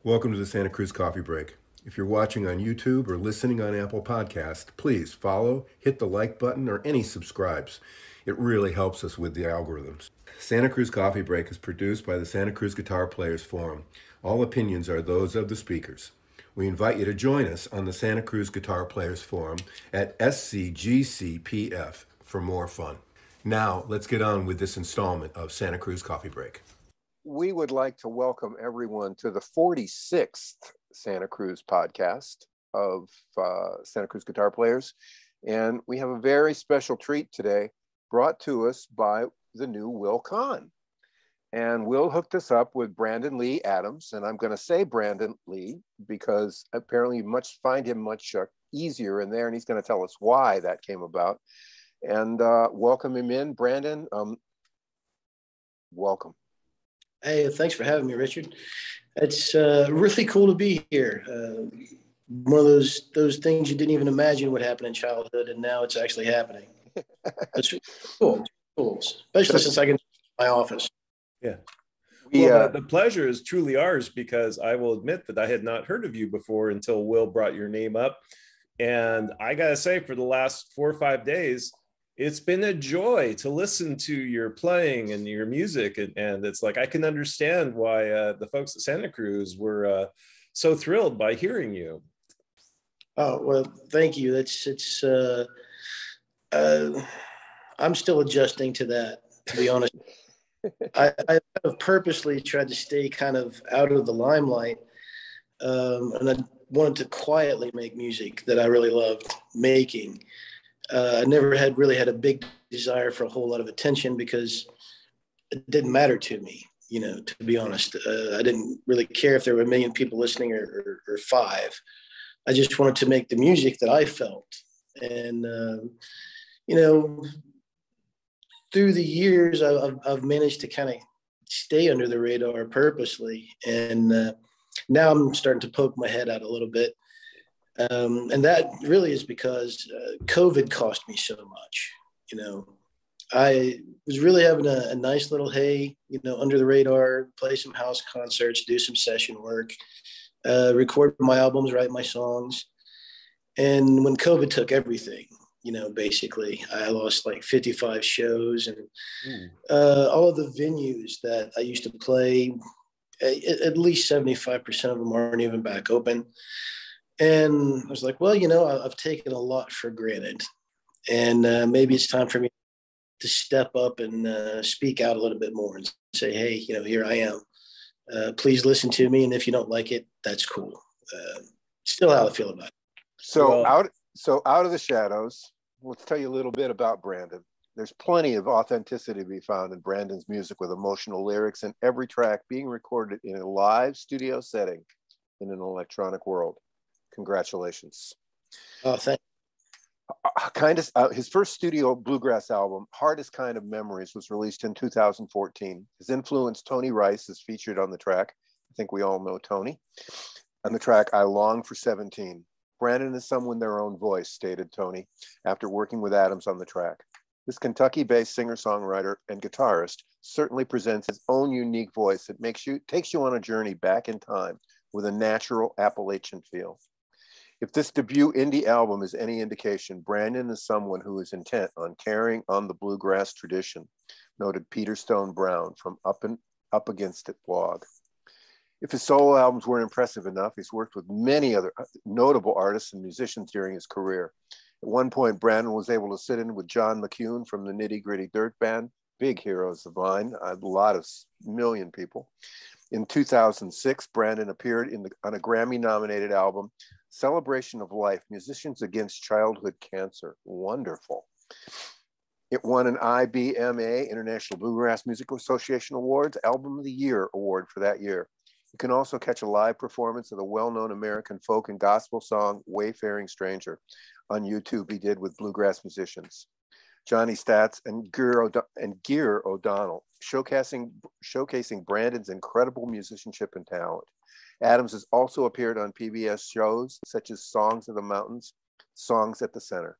Welcome to the Santa Cruz Coffee Break. If you're watching on YouTube or listening on Apple Podcast, please follow, hit the like button, or any subscribes. It really helps us with the algorithms. Santa Cruz Coffee Break is produced by the Santa Cruz Guitar Players Forum. All opinions are those of the speakers. We invite you to join us on the Santa Cruz Guitar Players Forum at SCGCPF for more fun. Now, let's get on with this installment of Santa Cruz Coffee Break. We would like to welcome everyone to the 46th Santa Cruz podcast of Santa Cruz Guitar Players. And we have a very special treat today brought to us by the new Will Kahn. And Will hooked us up with Brandon Lee Adams. And I'm going to say Brandon Lee because apparently you find him much easier in there. And he's going to tell us why that came about. And welcome him in. Brandon, welcome. Hey, thanks for having me, Richard. It's really cool to be here. One of those things you didn't even imagine would happen in childhood, and now it's actually happening. It's cool, especially since I can my office. Yeah. Well, the pleasure is truly ours because I will admit that I had not heard of you before until Will brought your name up. And I got to say, for the last 4 or 5 days, it's been a joy to listen to your playing and your music. And it's like, I can understand why the folks at Santa Cruz were so thrilled by hearing you. Oh, well, thank you. I'm still adjusting to that, to be honest. I have purposely tried to stay kind of out of the limelight. And I wanted to quietly make music that I really loved making. I never really had a big desire for a whole lot of attention because it didn't matter to me, to be honest. I didn't really care if there were 1 million people listening or 5. I just wanted to make the music that I felt. And, through the years, I've managed to kind of stay under the radar purposely. And now I'm starting to poke my head out a little bit. And that really is because COVID cost me so much. I was really having a nice little, under the radar, play some house concerts, do some session work, record my albums, write my songs. And when COVID took everything, basically, I lost like 55 shows and all of the venues that I used to play, at least 75% of them aren't even back open. And I was like, well, I've taken a lot for granted. And maybe it's time for me to step up and speak out a little bit more and say, hey, here I am. Please listen to me. And if you don't like it, that's cool. Still how I feel about it. So out of the shadows, let's tell you a little bit about Brandon. There's plenty of authenticity to be found in Brandon's music with emotional lyrics and every track being recorded in a live studio setting in an electronic world. Congratulations. Oh, thank you. His first studio bluegrass album, Hardest Kind of Memories, was released in 2014. His influence, Tony Rice, is featured on the track. I think we all know Tony. On the track, I Long for 17. Brandon is someone their own voice, stated Tony, after working with Adams on the track. This Kentucky-based singer-songwriter and guitarist certainly presents his own unique voice that takes you on a journey back in time with a natural Appalachian feel. If this debut indie album is any indication, Brandon is someone who is intent on carrying on the bluegrass tradition, noted Peter Stone Brown from Up Against It blog. If his solo albums weren't impressive enough, he's worked with many other notable artists and musicians during his career. At one point, Brandon was able to sit in with John McCune from the Nitty Gritty Dirt Band, big heroes of mine, a lot of million people. In 2006, Brandon appeared on a Grammy-nominated album, Celebration of Life, Musicians Against Childhood Cancer. Wonderful. It won an IBMA, International Bluegrass Music Association Awards, Album of the Year award for that year. You can also catch a live performance of the well-known American folk and gospel song, Wayfaring Stranger, on YouTube he did with bluegrass musicians. Johnny Stats and Gear O'Donnell, showcasing Brandon's incredible musicianship and talent. Adams has also appeared on PBS shows such as Songs of the Mountains, Songs at the Center.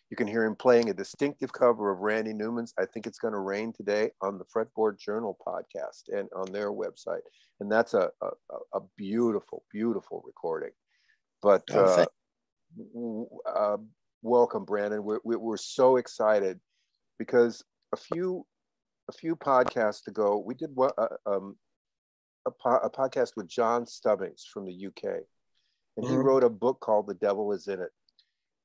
You can hear him playing a distinctive cover of Randy Newman's I Think It's Gonna Rain Today on the Fretboard Journal podcast and on their website. And that's a beautiful, beautiful recording. But welcome, Brandon. We're so excited because a few podcasts ago, we did a podcast with John Stubbings from the UK. And he wrote a book called The Devil Is in It.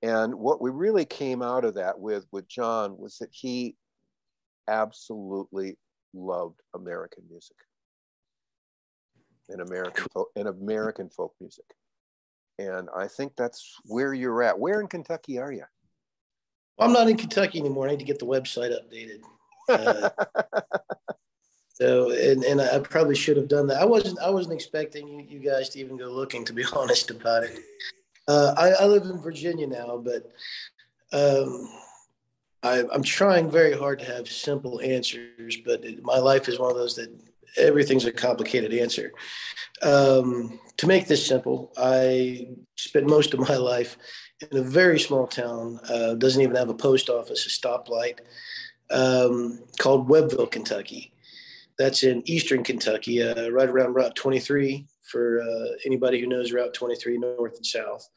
And what we really came out of that with John was that he absolutely loved American music and American folk music. And I think that's where you're at. Where in Kentucky are you? Well, I'm not in Kentucky anymore. I need to get the website updated. And I probably should have done that. I wasn't expecting you guys to even go looking, to be honest about it. I live in Virginia now, but I'm trying very hard to have simple answers, but my life is one of those that everything's a complicated answer. To make this simple, I spent most of my life in a very small town, doesn't even have a post office, a stoplight, called Webbville, Kentucky. That's in eastern Kentucky, right around Route 23 for anybody who knows Route 23 north and south.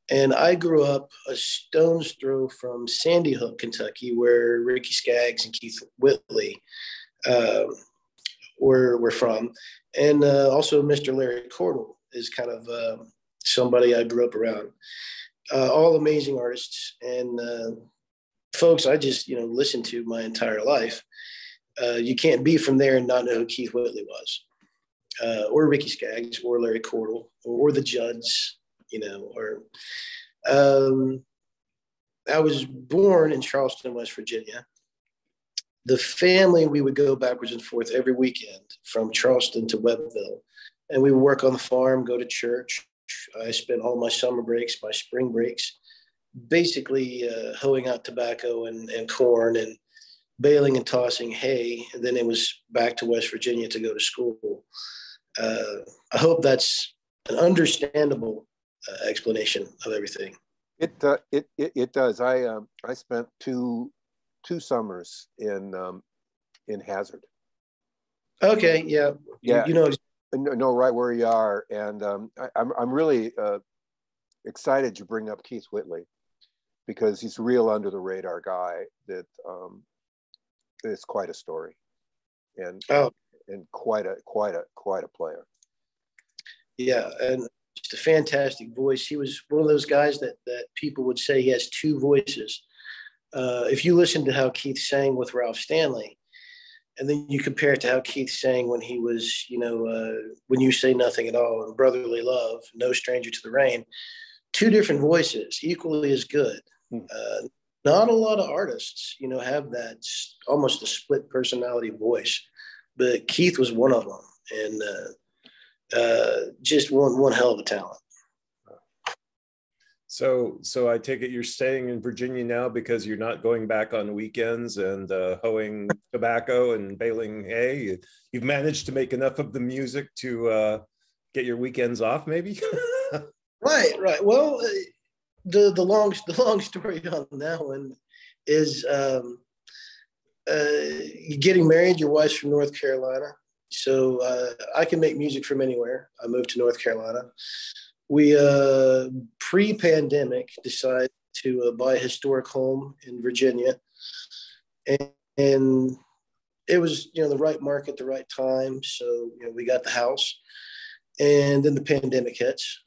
And I grew up a stone's throw from Sandy Hook, Kentucky, where Ricky Skaggs and Keith Whitley were from. And also Mr. Larry Cordell is kind of somebody I grew up around. All amazing artists and folks I just, listened to my entire life. You can't be from there and not know who Keith Whitley was, or Ricky Skaggs, or Larry Cordell, or the Judds, I was born in Charleston, West Virginia. The family, we would go backwards and forth every weekend from Charleston to Webbville, and we would work on the farm, go to church. I spent all my summer breaks, my spring breaks, basically hoeing out tobacco and corn and baling and tossing hay. And then it was back to West Virginia to go to school. I hope that's an understandable explanation of everything. It does. I spent two summers in Hazard. Okay, yeah. Know right where you are, and I'm really excited you bring up Keith Whitley because he's a real under the radar guy that is quite a story, and quite a player. Yeah, and just a fantastic voice. He was one of those guys that people would say he has two voices. If you listen to how Keith sang with Ralph Stanley, and then you compare it to how Keith sang when he was, When You Say Nothing at All and Brotherly Love, No Stranger to the Rain, two different voices, equally as good. Not a lot of artists, have that almost a split personality voice, but Keith was one of them, and just one hell of a talent. So I take it you're staying in Virginia now because you're not going back on weekends and hoeing tobacco and baling hay. You've managed to make enough of the music to get your weekends off, maybe. Right. Well, the long story on that one is getting married. Your wife's from North Carolina, so I can make music from anywhere. I moved to North Carolina. We pre-pandemic decided to buy a historic home in Virginia, and it was the right market, the right time. So we got the house, and then the pandemic hits.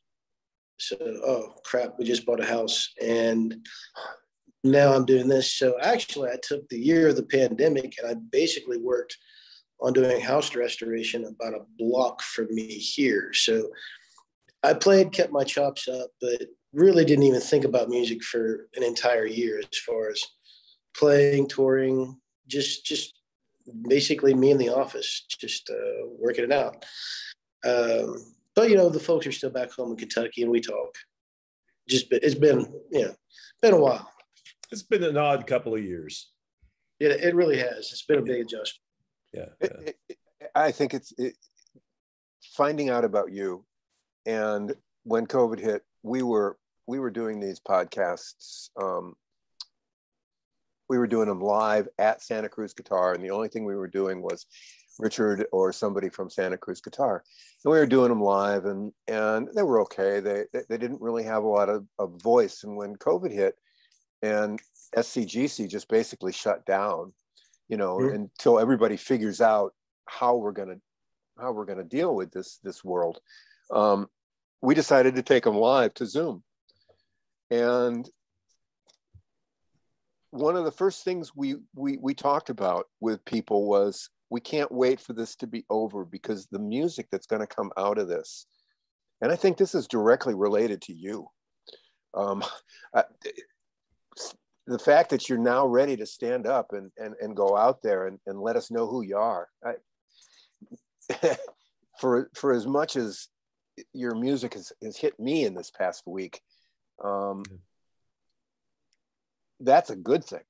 So, oh crap, we just bought a house and now I'm doing this. So actually I took the year of the pandemic and I basically worked on doing house restoration about a block from me here. So I played, kept my chops up, but really didn't even think about music for an entire year as far as playing, touring, just basically me in the office, just working it out. But the folks are still back home in Kentucky, and we talk. It's been a while. It's been an odd couple of years. It really has. It's been a big adjustment. Yeah. I think it's finding out about you, and when COVID hit, we were doing these podcasts we were doing them live at Santa Cruz Guitar, and the only thing we were doing was Richard or somebody from Santa Cruz Guitar. And we were doing them live, and they were okay. They didn't really have a lot of voice. And when COVID hit and SCGC just basically shut down, you know, until everybody figures out how we're gonna deal with this world, we decided to take them live to Zoom. And one of the first things we talked about with people was, we can't wait for this to be over, because the music that's going to come out of this, and I think this is directly related to you. The fact that you're now ready to stand up and go out there and let us know who you are. For as much as your music has hit me in this past week, that's a good thing.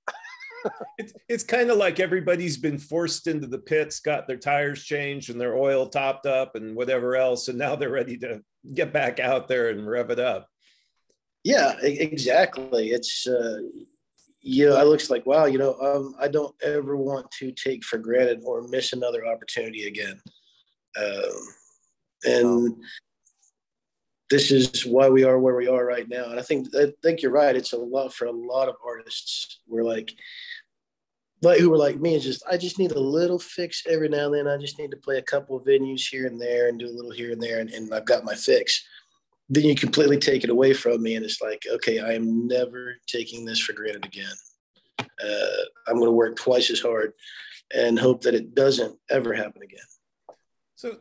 It's kind of like everybody's been forced into the pits, got their tires changed and their oil topped up and whatever else, and now they're ready to get back out there and rev it up. Yeah, exactly. It's you know, I looks like, wow, you know, I don't ever want to take for granted or miss another opportunity again. And this is why we are where we are right now. And I think you're right. It's a lot for a lot of artists. We're like who were like me, I just need a little fix every now and then. I just need to play a couple of venues here and there and do a little here and there, and I've got my fix. Then you completely take it away from me, and it's like, okay, I am never taking this for granted again. I'm going to work twice as hard and hope that it doesn't ever happen again.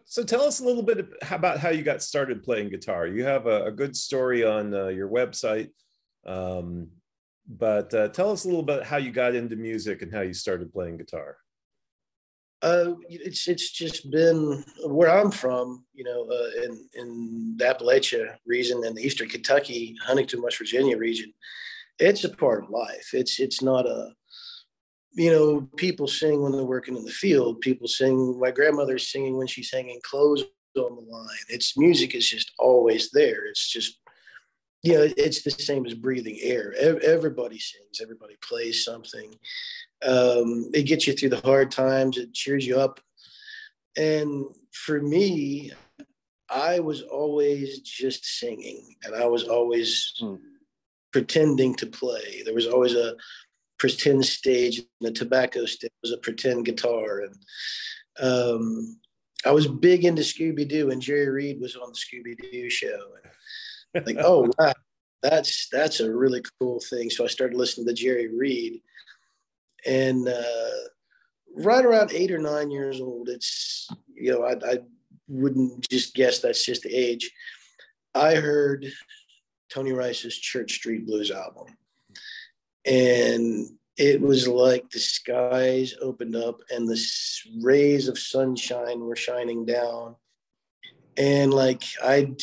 So tell us a little bit about how you got started playing guitar. You have a good story on your website, but tell us a little bit how you got into music and how you started playing guitar. It's just been where I'm from, you know, in the Appalachia region and the Eastern Kentucky, Huntington, West Virginia region. It's a part of life. It's not a, you know, people sing when they're working in the field. People sing. My grandmother's singing when she's hanging clothes on the line. Music is just always there. It's just, you know, it's the same as breathing air. Everybody sings. Everybody plays something. It gets you through the hard times. It cheers you up. And for me, I was always just singing, and I was always pretending to play. There was always a pretend stage, and the tobacco stick was a pretend guitar. And I was big into Scooby-Doo, and Jerry Reed was on the Scooby-Doo show. And like, oh, wow, that's a really cool thing. So I started listening to Jerry Reed. And right around 8 or 9 years old, it's, you know, I wouldn't just guess that's just the age. I heard Tony Rice's Church Street Blues album. And it was like the skies opened up and the rays of sunshine were shining down. And like, I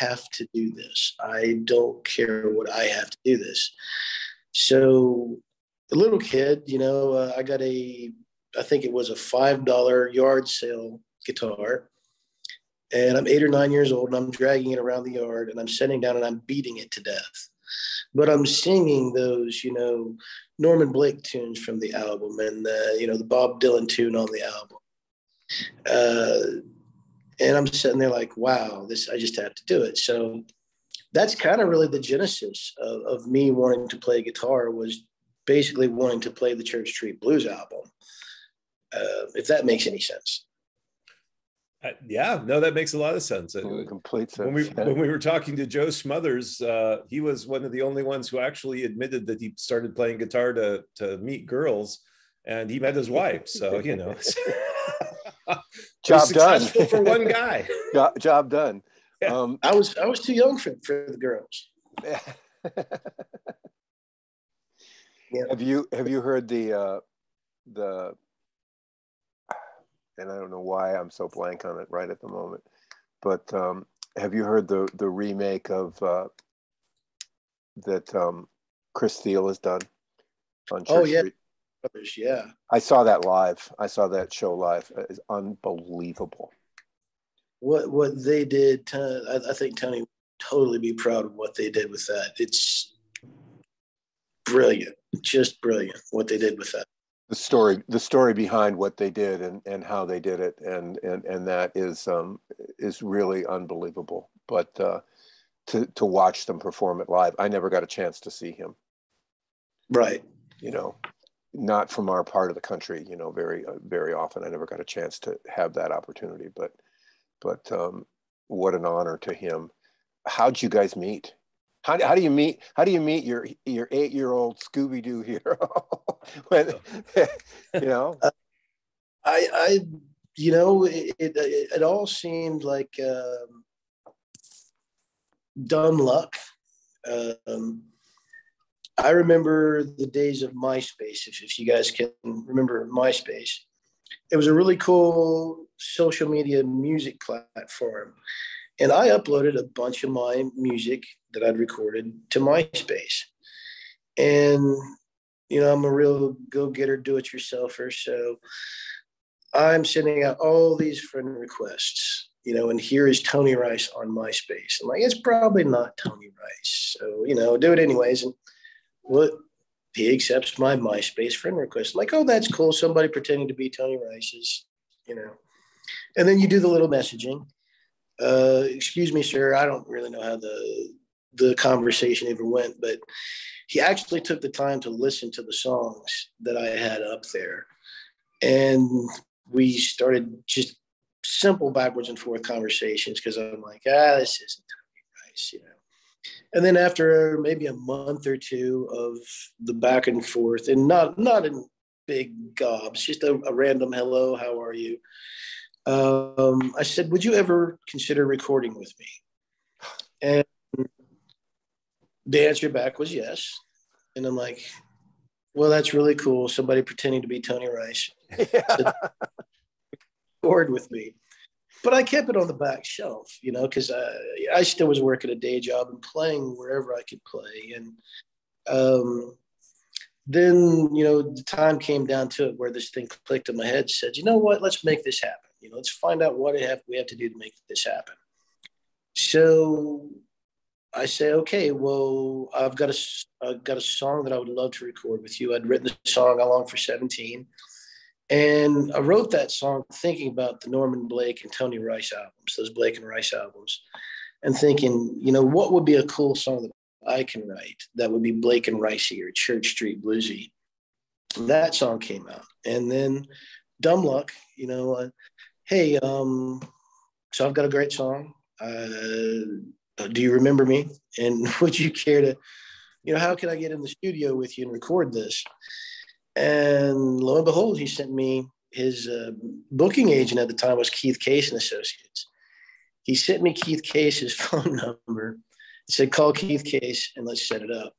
have to do this. I don't care what, I have to do this. So a little kid, you know, I got I think it was a $5 yard sale guitar. And I'm 8 or 9 years old, and I'm dragging it around the yard, and I'm sitting down and I'm beating it to death. But I'm singing those, you know, Norman Blake tunes from the album, and you know, the Bob Dylan tune on the album. And I'm sitting there like, wow, I just have to do it. So that's kind of really the genesis of me wanting to play guitar, was basically wanting to play the Church Street Blues album, if that makes any sense. Yeah, no, that makes a lot of sense. Complete sense. When we were talking to Joe Smothers, he was one of the only ones who actually admitted that he started playing guitar to meet girls, and he met his wife. So, you know, job done for one guy. Job done. Yeah. I was too young for the girls. Yeah. Have you heard the and I don't know why I'm so blank on it right at the moment, but have you heard the remake of that Chris Steele has done on Church Street? Yeah. I saw that live. I saw that show live. It's unbelievable. What they did, I think Tony would totally be proud of what they did with that. It's brilliant, just brilliant what they did with that. The story behind what they did and how they did it, and that is really unbelievable. But to watch them perform it live, I never got a chance to see him. Right. You know, not from our part of the country. You know, very often I never got a chance to have that opportunity. But what an honor to him. How'd you guys meet? How do you meet your 8-year-old Scooby-Doo hero? When, you know, I you know, it all seemed like dumb luck. I remember the days of MySpace. If you guys can remember MySpace, it was a really cool social media music platform. And I uploaded a bunch of my music that I'd recorded to MySpace. And, you know, I'm a real go-getter, do-it-yourselfer. So I'm sending out all these friend requests, you know, and here is Tony Rice on MySpace. I'm like, it's probably not Tony Rice. So, you know, do it anyways. And what he accepts my MySpace friend request. I'm like, oh, that's cool. Somebody pretending to be Tony Rice's, you know. And then you do the little messaging. Excuse me, sir, I don't really know how the conversation even went, but he actually took the time to listen to the songs that I had up there. And we started just simple backwards and forth conversations because I'm like, this isn't Tony Rice, you know. And then after maybe a month or two of the back and forth, and not in big gobs, just a random hello, how are you? I said, would you ever consider recording with me? And the answer back was yes. And I'm like, well, that's really cool. Somebody pretending to be Tony Rice said, record with me. But I kept it on the back shelf, you know, because I still was working a day job and playing wherever I could play. And then, you know, the time came down to it where this thing clicked in my head, said, you know what, let's make this happen. You know, let's find out what we have to do to make this happen. So I say, okay, well, I've got a song that I would love to record with you. I'd written the song I Long for 17. And I wrote that song thinking about the Norman Blake and Tony Rice albums, those Blake and Rice albums, and thinking, you know, what would be a cool song that I can write that would be Blake and Ricey or Church Street Bluesy. And that song came out. And then dumb luck, you know, hey, so I've got a great song. Do you remember me? And would you care to, you know, how can I get in the studio with you and record this? And lo and behold, he sent me his booking agent at the time was Keith Case and Associates. He sent me Keith Case's phone number. He said, call Keith Case and let's set it up.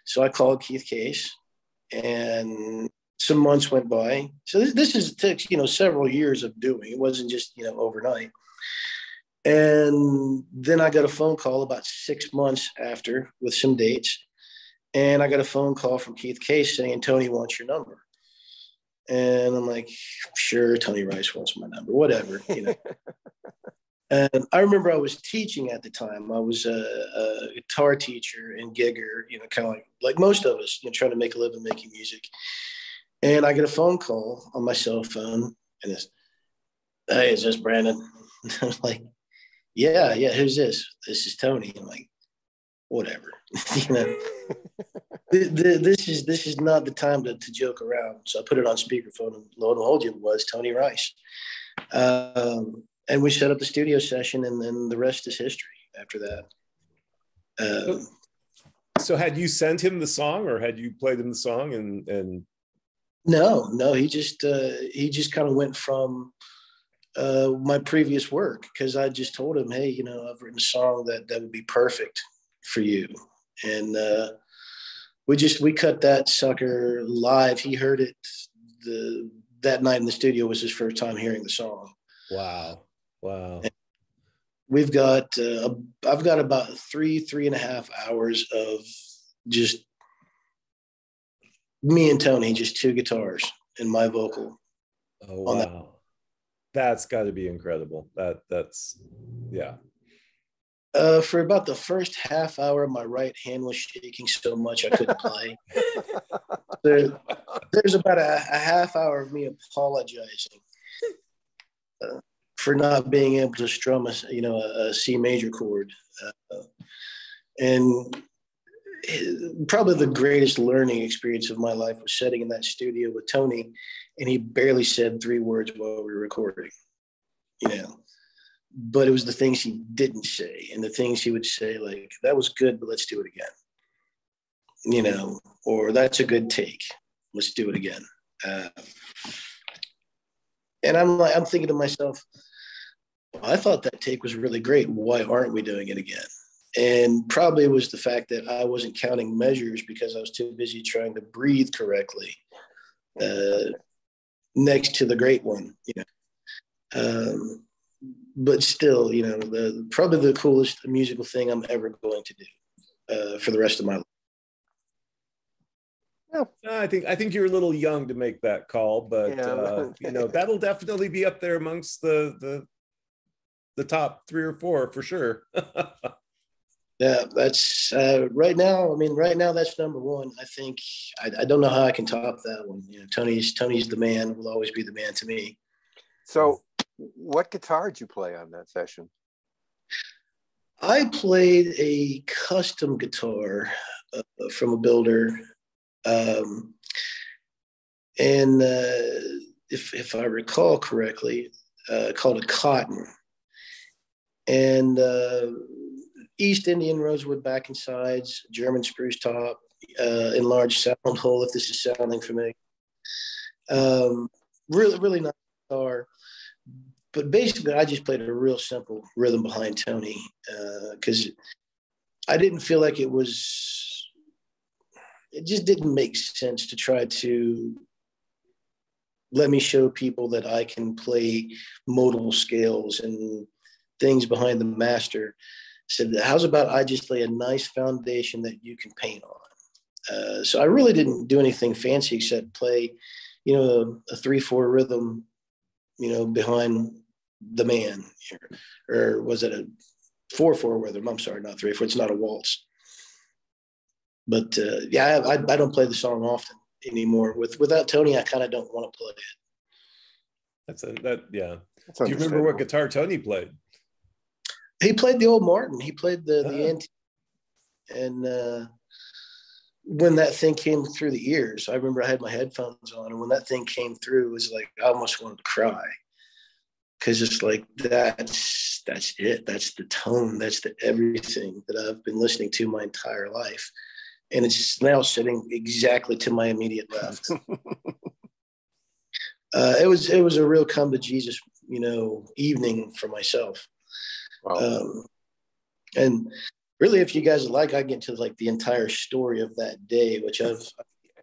So I called Keith Case, and some months went by. So this took, you know, several years of doing. It wasn't just, you know, overnight. And then I got a phone call about 6 months after with some dates. And I got a phone call from Keith Case saying, Tony wants your number. And I'm like, sure, Tony Rice wants my number, whatever, you know. And I remember I was teaching at the time. I was a guitar teacher and gigger, you know, kind of like most of us, you know, trying to make a living making music. And I get a phone call on my cell phone, and it's, hey, is this Brandon? I'm like, yeah, who's this? This is Tony. I'm like, whatever, you know. This is not the time to joke around. So I put it on speakerphone, and lo and behold, it was Tony Rice. And we set up the studio session, and then the rest is history after that. So had you sent him the song, or had you played him the song? And No, he just kind of went from my previous work, because I just told him, hey, you know, I've written a song that would be perfect for you. And we cut that sucker live. He heard it that night in the studio was his first time hearing the song. Wow. And we've got I've got about 3.5 hours of just me and Tony, just two guitars and my vocal. Oh wow. That's got to be incredible. That's yeah. For about the first half hour, my right hand was shaking so much I couldn't play. There's about a half hour of me apologizing for not being able to strum a C major chord. And probably the greatest learning experience of my life was sitting in that studio with Tony, and he barely said 3 words while we were recording, but it was the things he didn't say, and the things he would say, like, that was good, but let's do it again, or that's a good take, let's do it again. And I'm thinking to myself, well, I thought that take was really great. Why aren't we doing it again? And probably it was the fact that I wasn't counting measures because I was too busy trying to breathe correctly next to the great one, but still, probably the coolest musical thing I'm ever going to do for the rest of my life. I think you're a little young to make that call, but that'll definitely be up there amongst the top 3 or 4 for sure. Yeah, that's right now. Right now that's number 1. I think I don't know how I can top that one. Tony's the man. Will always be the man to me. So, what guitar did you play on that session? I played a custom guitar from a builder, and if I recall correctly, called a Cotton, and East Indian rosewood back and sides, German spruce top, enlarged sound hole, if this is sounding familiar. Really, really nice guitar. But basically, I just played a real simple rhythm behind Tony because I didn't feel like it just didn't make sense to try to let me show people that I can play modal scales and things behind the master. Said, how's about I just lay a nice foundation that you can paint on? So I really didn't do anything fancy except play, a 3/4 rhythm, behind the man, or was it a 4/4 rhythm? I'm sorry, not 3/4. It's not a waltz. But I don't play the song often anymore. Without Tony, I kind of don't want to play it. Do you remember what guitar Tony played? He played the old Martin. He played the antique. And when that thing came through the ears, I remember I had my headphones on, and when that thing came through, it was like I almost wanted to cry, because it's like that's it. That's the tone. That's the everything that I've been listening to my entire life, and it's now sitting exactly to my immediate left. It was a real come to Jesus, evening for myself. Wow. And really, if you guys would like, I get to like the entire story of that day, which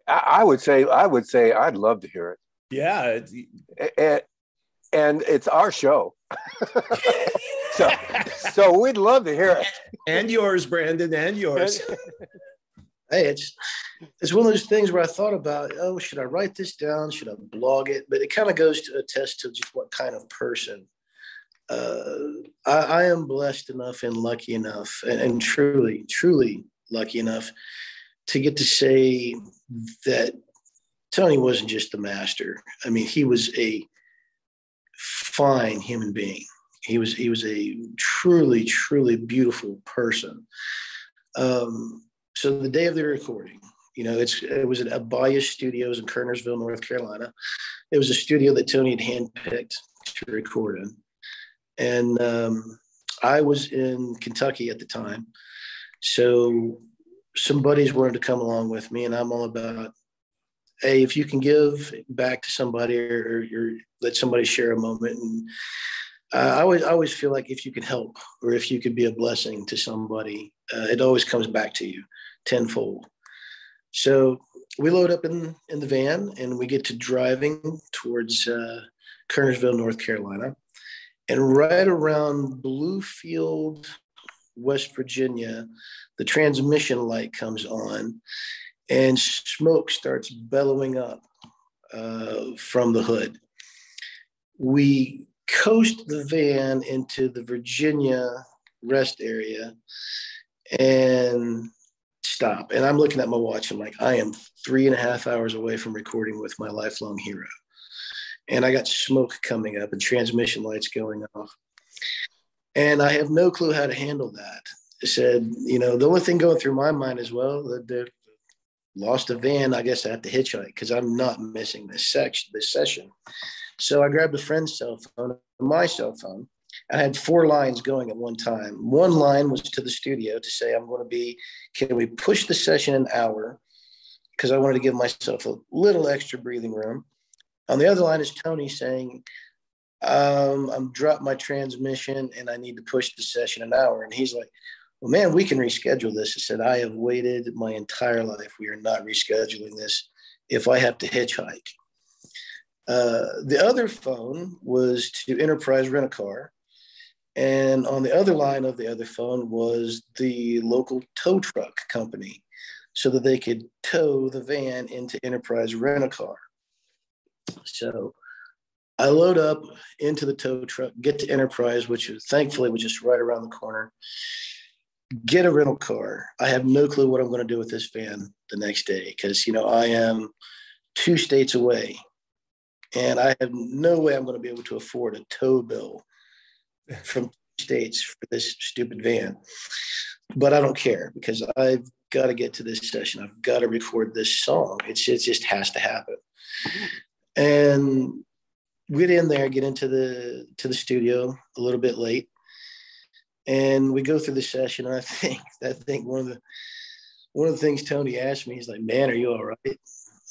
I would say I'd love to hear it. Yeah, and it's our show, so we'd love to hear it. And yours, Brandon, and yours. Hey, it's one of those things where I thought about, should I write this down? Should I blog it? But it kind of goes to attest to just what kind of person. I am blessed enough and lucky enough and truly, truly lucky enough to get to say that Tony wasn't just the master. I mean, he was a fine human being. He was a truly, truly beautiful person. So the day of the recording, it was at Abaya Studios in Kernersville, North Carolina. It was a studio that Tony had handpicked to record in. And I was in Kentucky at the time. So some buddies wanted to come along with me, and I'm all about, hey, if you can give back to somebody or let somebody share a moment. And I always feel like if you can help or if you could be a blessing to somebody, it always comes back to you tenfold. So we load up in the van and we get to driving towards Kernersville, North Carolina. And right around Bluefield, West Virginia, the transmission light comes on and smoke starts bellowing up from the hood. We coast the van into the Virginia rest area and stop. And I'm looking at my watch. I'm like, I am 3.5 hours away from recording with my lifelong hero. And I got smoke coming up and transmission lights going off. And I have no clue how to handle that. I said, you know, the only thing going through my mind as well, that lost a van, I guess I have to hitchhike because I'm not missing this session. So I grabbed a friend's cell phone, my cell phone. I had 4 lines going at one time. One line was to the studio to say, can we push the session an hour? Because I wanted to give myself a little extra breathing room. On the other line is Tony saying, I'm dropped my transmission and I need to push the session an hour. And he's like, well, man, we can reschedule this. I said, I have waited my entire life. We are not rescheduling this if I have to hitchhike. The other phone was to Enterprise Rent-A-Car. And on the other line of the other phone was the local tow truck company so that they could tow the van into Enterprise Rent-A-Car. So I load up into the tow truck, get to Enterprise, which thankfully was just right around the corner, get a rental car. I have no clue what I'm going to do with this van the next day because, you know, I am 2 states away and I have no way I'm going to be able to afford a tow bill from 2 states for this stupid van. But I don't care because I've got to get to this session. I've got to record this song. It just has to happen. And we get in there, get into the studio a little bit late, and we go through the session. And I think one of the things Tony asked me, he's like, "Man, are you all right?" I'm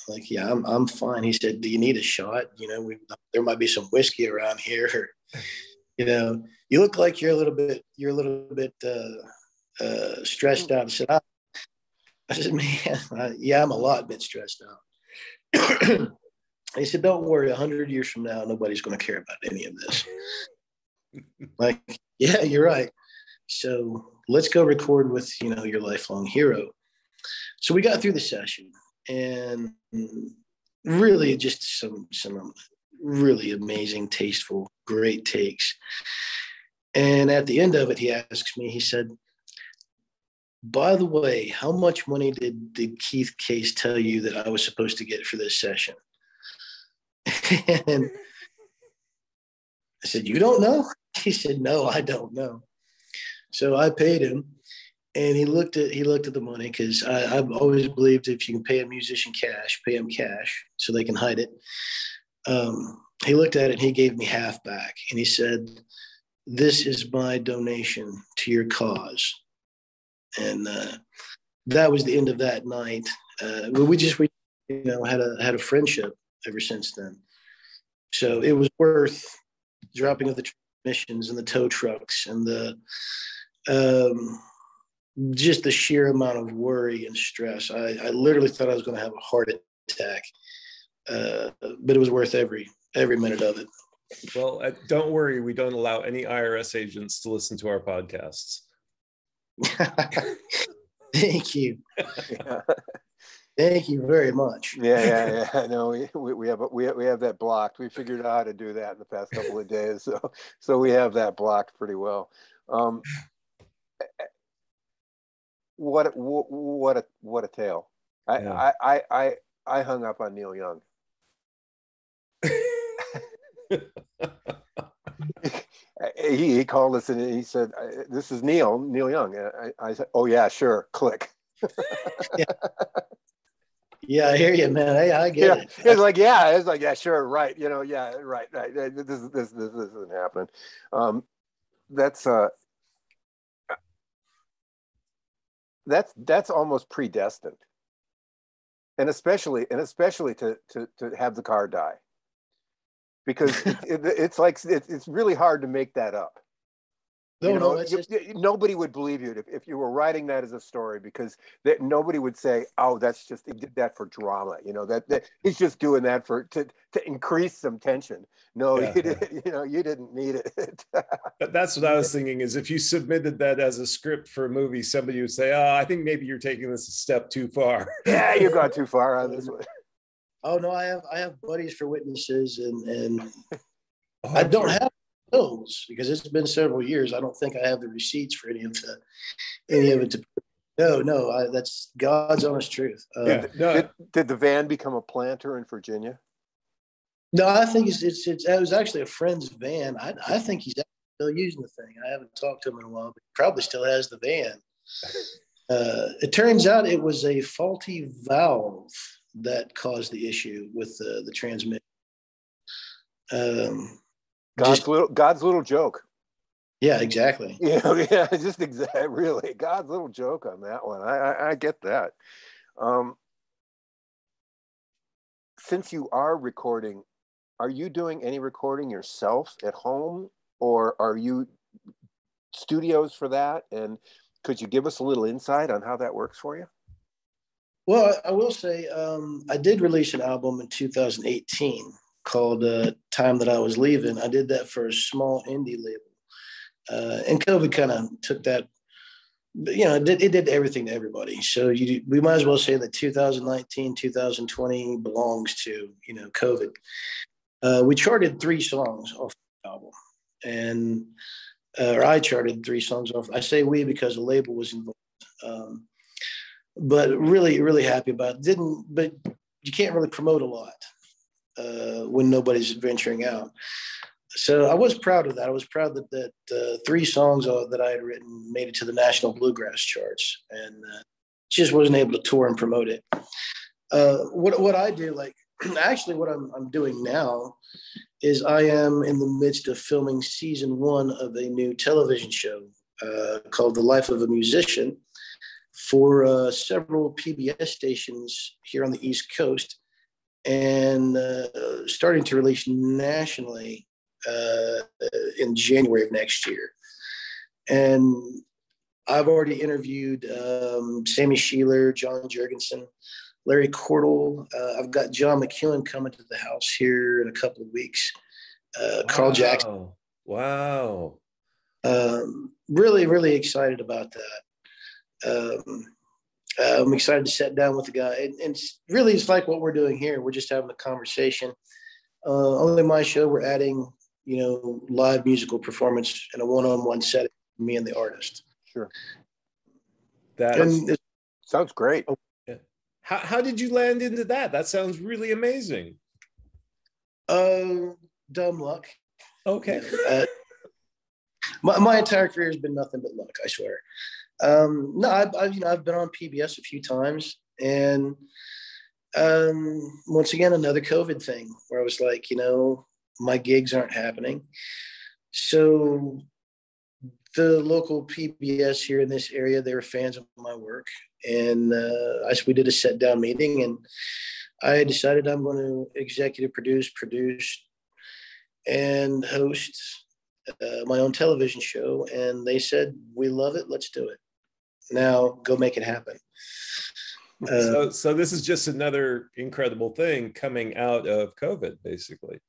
like, "Yeah, I'm fine." He said, "Do you need a shot? You know, there might be some whiskey around here. Or, you know, you look like you're a little bit stressed out." I said, "Man, yeah, I'm a lot bit stressed out." He said, "Don't worry, 100 years from now, nobody's going to care about any of this." Like, yeah, you're right. So let's go record with, you know, your lifelong hero. So we got through the session and really just some really amazing, tasteful, great takes. And at the end of it, he asks me, he said, "By the way, how much money did Keith Case tell you that I was supposed to get for this session?" And I said, "You don't know?" He said, "No, I don't know." So I paid him, and he looked at the money because I've always believed if you can pay a musician cash, pay them cash so they can hide it. He looked at it and he gave me half back, and he said, "This is my donation to your cause." And that was the end of that night. We had a friendship ever since then. So it was worth dropping of the transmissions and the tow trucks and the just the sheer amount of worry and stress. I literally thought I was going to have a heart attack, but it was worth every minute of it. Well, don't worry. We don't allow any IRS agents to listen to our podcasts. Thank you. Yeah. Thank you very much. Yeah. I know we have that blocked. We figured out how to do that in the past couple of days, so we have that blocked pretty well. What a tale! I hung up on Neil Young. He called us and he said, "This is Neil Young." I said, "Oh yeah, sure." Click. Yeah, I hear you, man. I get it. It's like, yeah, sure, right. You know, yeah, right. This isn't happening. That's almost predestined, and especially to have the car die, because it's really hard to make that up. Nobody would believe you if you were writing that as a story, because nobody would say, "Oh, that's just, he did that for drama." You know, that he's just doing that to increase some tension. No, you didn't need it. That's what I was thinking, is if you submitted that as a script for a movie, somebody would say, "Oh, I think maybe you're taking this a step too far." Yeah, you got too far on this one. Oh no, I have buddies for witnesses, and I don't have bills because it's been several years. I don't think I have the receipts for any of it. No, that's God's honest truth. Did the van become a planter in Virginia? No, I think it was actually a friend's van. I think he's still using the thing. I haven't talked to him in a while, but he probably still has the van. It turns out it was a faulty valve that caused the issue with the transmission. God's little joke. Yeah, exactly. Yeah, just really God's little joke on that one. I get that. Since you are recording, are you doing any recording yourself at home, or are you studios for that? And could you give us a little insight on how that works for you? Well, I will say I did release an album in 2018 called Time That I Was Leaving. I did that for a small indie label. And COVID kind of took that, it did everything to everybody. So we might as well say that 2019, 2020 belongs to, COVID. We charted 3 songs off the album, and or I charted 3 songs off. I say we because the label was involved. But really, really happy about it. But you can't really promote a lot when nobody's venturing out. So I was proud of that. I was proud that 3 songs that I had written made it to the National Bluegrass charts, and just wasn't able to tour and promote it. What I do, actually what I'm doing now is I am in the midst of filming season 1 of a new television show called The Life of a Musician for several PBS stations here on the East Coast, and starting to release nationally in January of next year. And I've already interviewed Sammy Sheeler, John Jurgensen, Larry Cordell. I've got John McEwen coming to the house here in a couple of weeks. Carl Jackson. Wow. Really, really excited about that. I'm excited to sit down with the guy. And it's like what we're doing here. We're just having a conversation. Only my show, we're adding, live musical performance in a one-on-one setting, me and the artist. Sure. That sounds great. How did you land into that? That sounds really amazing. Dumb luck. Okay. My entire career has been nothing but luck, I swear. No, I've been on PBS a few times, and once again, another COVID thing where I was like, my gigs aren't happening. So the local PBS here in this area, they were fans of my work, and we did a sit down meeting, and I decided I'm going to executive produce, and host my own television show. And they said, "We love it. Let's do it. Now go make it happen." So this is just another incredible thing coming out of COVID, basically.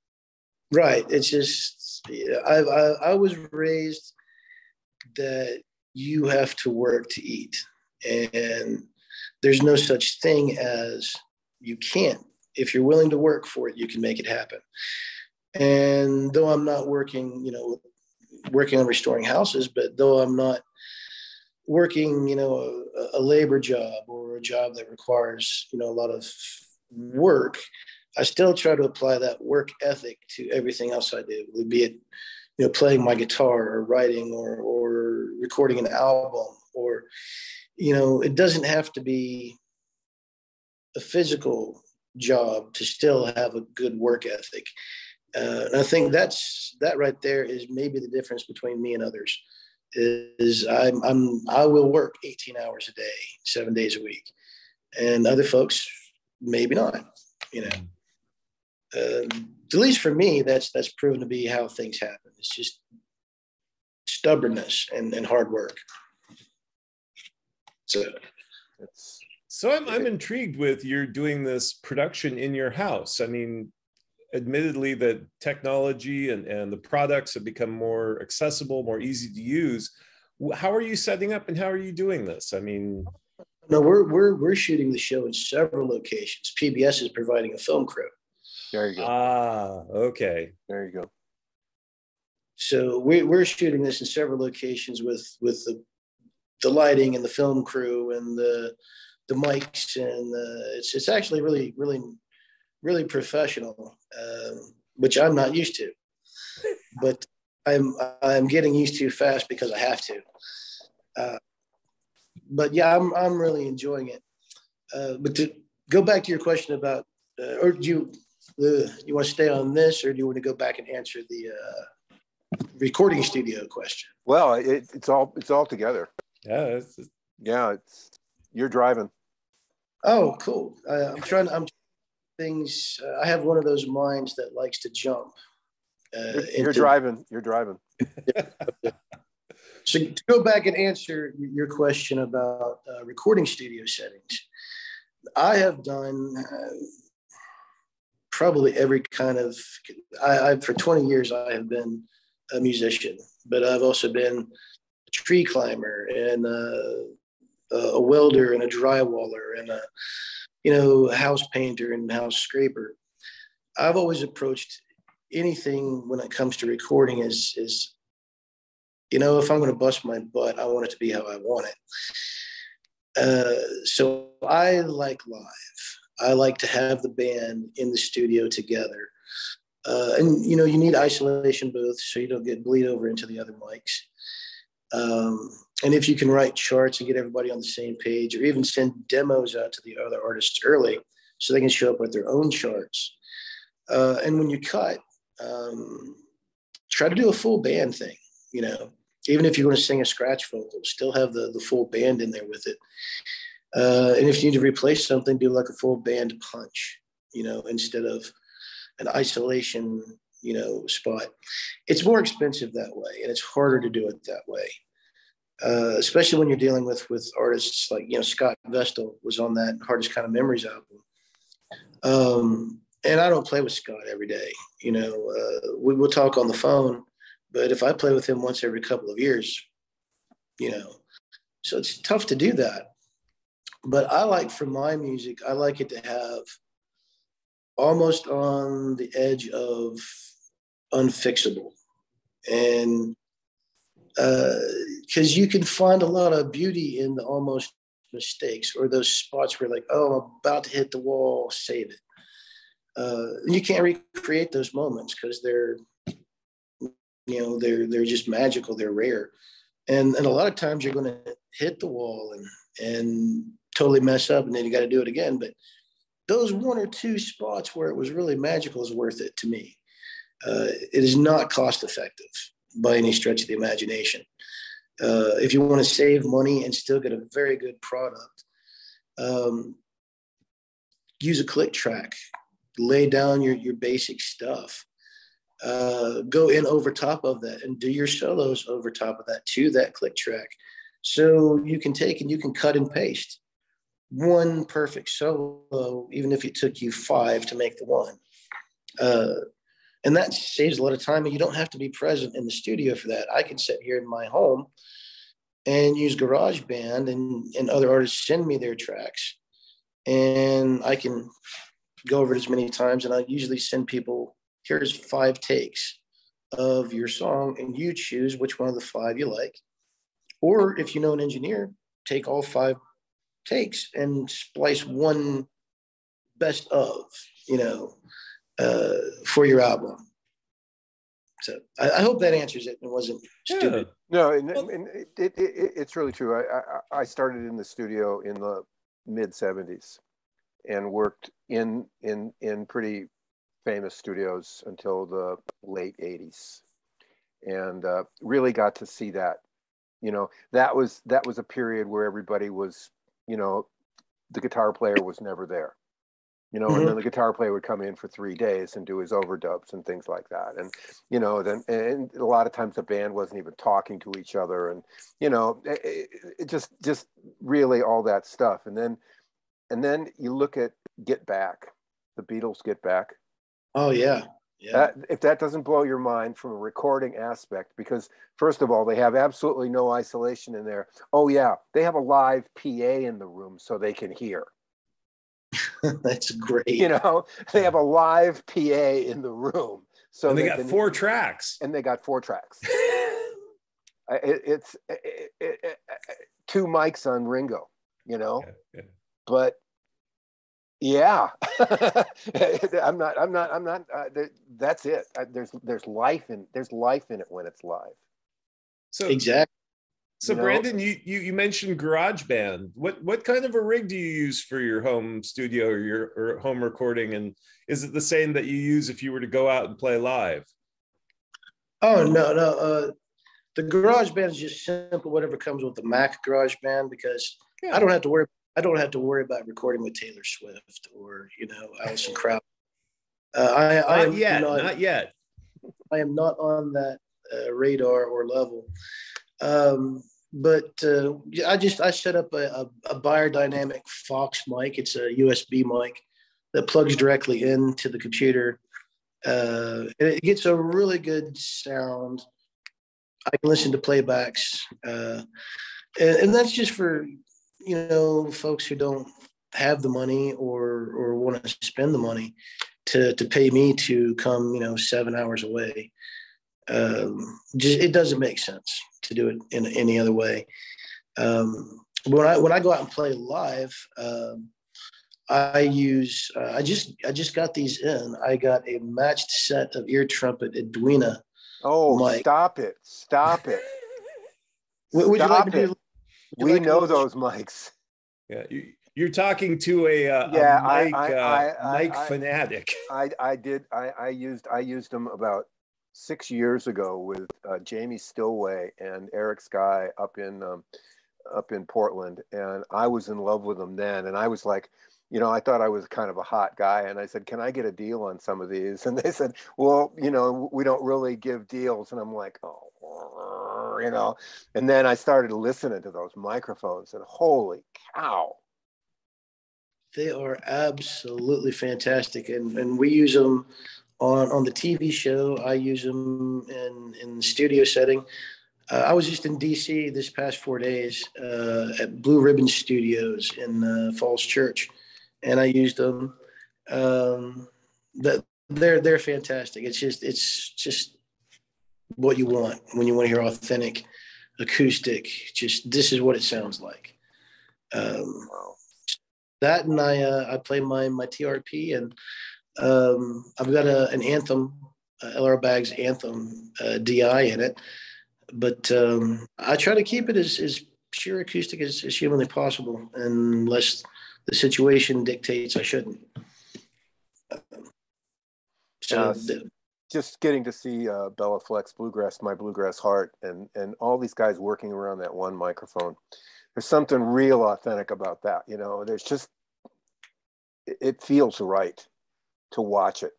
Right. It's just, I was raised that you have to work to eat, and there's no such thing as you can't. If you're willing to work for it, you can make it happen. And though I'm not working on restoring houses, but though I'm not working, a labor job or a job that requires, a lot of work, I still try to apply that work ethic to everything else I do, be it, playing my guitar or writing or recording an album, or, it doesn't have to be a physical job to still have a good work ethic. And I think that right there is maybe the difference between me and others. Is I will work 18 hours a day, 7 days a week, and other folks maybe not. At least for me, that's proven to be how things happen. It's just stubbornness and hard work. So I'm intrigued with you're doing this production in your house. I mean, admittedly, the technology and the products have become more accessible, more easy to use. How are you setting up, and how are you doing this? I mean, no, we're shooting the show in several locations. PBS is providing a film crew. There you go. Okay. There you go. So we're shooting this in several locations with the lighting and the film crew and the mics, and it's actually really professional, which I'm not used to, but I'm getting used to fast because I have to. But yeah, I'm really enjoying it. But to go back to your question about, or do you want to stay on this, or do you want to go back and answer the recording studio question? Well, it's all together. Yeah, You're driving. Oh, cool. I'm things. I have one of those minds that likes to jump. You're driving. So to go back and answer your question about recording studio settings, I have done probably every kind of. I for 20 years I have been a musician, but I've also been a tree climber and a welder and a drywaller and a house painter and house scraper. I've always approached anything when it comes to recording is if I'm going to bust my butt, I want it to be how I want it. So I like live. I like to have the band in the studio together. And you need isolation booths so you don't get bleed over into the other mics. And if you can write charts and get everybody on the same page, or even send demos out to the other artists early so they can show up with their own charts. And when you cut, try to do a full band thing, even if you're going to sing a scratch vocal, still have the full band in there with it. And if you need to replace something, do like a full band punch, instead of an isolation, spot. It's more expensive that way, and it's harder to do it that way. Especially when you're dealing with artists like, Scott Vestal was on that Hardest Kind of Memories album. And I don't play with Scott every day. We'll talk on the phone, but if I play with him once every couple of years, so it's tough to do that. But I like, for my music, I like it to have almost on the edge of unfixable. And because you can find a lot of beauty in the almost mistakes, or those spots where like, oh, I'm about to hit the wall, save it. You can't recreate those moments because they're just magical. They're rare. And a lot of times you're going to hit the wall and totally mess up, and then you got to do it again. But those one or two spots where it was really magical is worth it to me. It is not cost effective by any stretch of the imagination. If you want to save money and still get a very good product, use a click track, lay down your basic stuff, go in over top of that and do your solos over top of that to that click track. So you can take and you can cut and paste one perfect solo, even if it took you 5 to make the one. And that saves a lot of time, and you don't have to be present in the studio for that. I can sit here in my home and use GarageBand, and other artists send me their tracks, and I can go over it as many times. And I usually send people, here's 5 takes of your song, and you choose which one of the 5 you like. Or if you know an engineer, take all 5 takes and splice one best of, for your album. So I hope that answers it and wasn't stupid. No, it's really true. I started in the studio in the mid 70s and worked in pretty famous studios until the late 80s, and really got to see that. That was a period where everybody was, the guitar player was never there. And then the guitar player would come in for 3 days and do his overdubs and things like that. And, and a lot of times the band wasn't even talking to each other. And, it just really all that stuff. And then you look at Get Back, the Beatles Get Back. Oh, yeah. Yeah. If that doesn't blow your mind from a recording aspect, because first of all, they have absolutely no isolation in there. Oh, yeah. They have a live PA in the room so they can hear. That's great. They have a live PA in the room So and they got 4 tracks. And they got 4 tracks. It's 2 mics on Ringo, you know. Yeah. But yeah, I'm not. That's it. There's life in it when it's live. So exactly. So Brandon, you mentioned GarageBand. What kind of a rig do you use for your home studio or your home recording? And is it the same that you use if you were to go out and play live? Oh no. The GarageBand is just simple, whatever comes with the Mac GarageBand, because I don't have to worry about recording with Taylor Swift or, you know, Alison Krauss. Not yet. I am not on that radar or level. But I set up a biodynamic Fox mic. It's a USB mic that plugs directly into the computer. And it gets a really good sound. I can listen to playbacks, and that's just for, you know, folks who don't have the money or want to spend the money to pay me to come, you know, 7 hours away. It doesn't make sense to do it in any other way. When I go out and play live, I just got these in. I got a matched set of ear trumpet Edwina. Oh, mic. Stop it. Would you like me to do? We know those mics. Yeah, you're talking to a mic fanatic. I used them about 6 years ago with Jamie Stillway and Eric Sky up in Portland, and I was in love with them then. And I was like, you know, I thought I was kind of a hot guy, and I said, can I get a deal on some of these? And they said, well, you know, we don't really give deals. And I'm like, oh, you know. And then I started listening to those microphones, and holy cow. They are absolutely fantastic, and we use them on the TV show. I use them in the studio setting. I was just in DC this past 4 days at Blue Ribbon Studios in Falls Church, and I used them. They're fantastic. It's just what you want when you want to hear authentic acoustic. Just this is what it sounds like. Wow. That, and I play my TRP, and I've got an Anthem, LR Baggs Anthem DI in it, but I try to keep it as pure acoustic as humanly possible, unless the situation dictates I shouldn't. Just getting to see Bella Flex Bluegrass, My Bluegrass Heart, and all these guys working around that one microphone. There's something real authentic about that. You know, it feels right to watch it.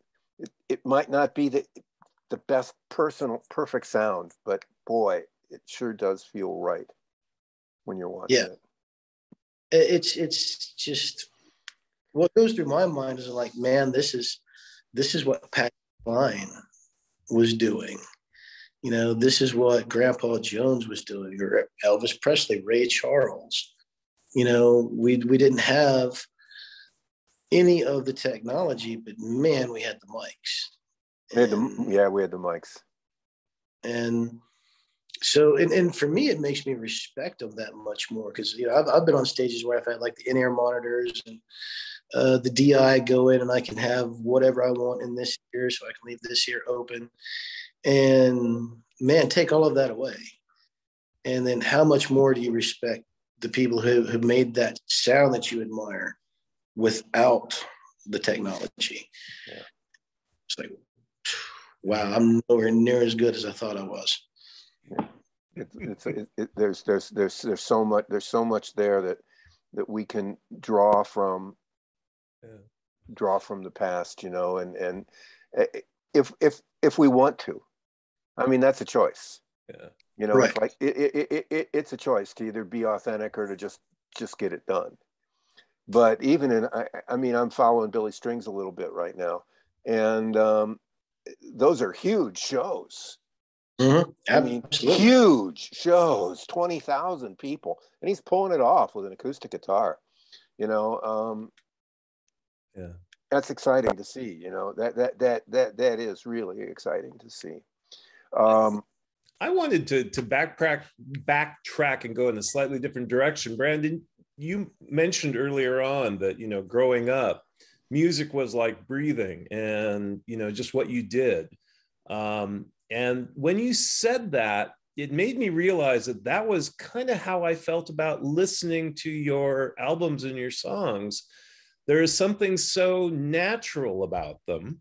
It might not be the best perfect sound, but boy, it sure does feel right when you're watching it. It's just what goes through my mind is like, man, this is what Pat Klein was doing. You know, this is what Grandpa Jones was doing, or Elvis Presley, Ray Charles. You know, we didn't have any of the technology, but man, we had the mics. We had the mics. And so, and for me, it makes me respect them that much more, because, you know, I've been on stages where I've had like the in-ear monitors and the DI go in, and I can have whatever I want in this ear, so I can leave this ear open. And man, take all of that away. And then how much more do you respect the people who have made that sound that you admire without the technology? Yeah. It's like, wow, I'm nowhere near as good as I thought I was. Yeah. There's so much there that we can draw from the past, you know, and if we want to. I mean, that's a choice. Yeah. You know, right. It's like it's a choice to either be authentic or to just get it done. But even I mean, I'm following Billy Strings a little bit right now, and those are huge shows. Mm-hmm. I mean, huge shows, 20,000 people, and he's pulling it off with an acoustic guitar. You know, That's exciting to see. You know, that is really exciting to see. I wanted to backtrack and go in a slightly different direction. Brandon, you mentioned earlier on that, you know, growing up, music was like breathing and, you know, just what you did. And when you said that, it made me realize that that was kind of how I felt about listening to your albums and your songs. There is something so natural about them.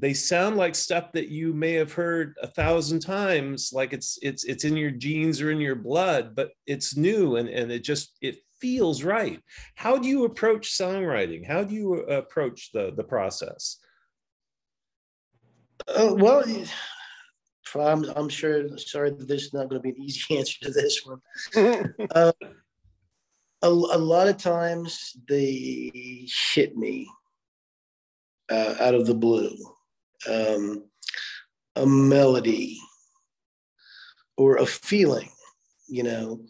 They sound like stuff that you may have heard 1,000 times, like it's in your genes or in your blood, but it's new and it feels right. How do you approach songwriting? How do you approach the process? Well, I'm sure. Sorry that there's not going to be an easy answer to this one. A lot of times they hit me out of the blue. A melody or a feeling, you know,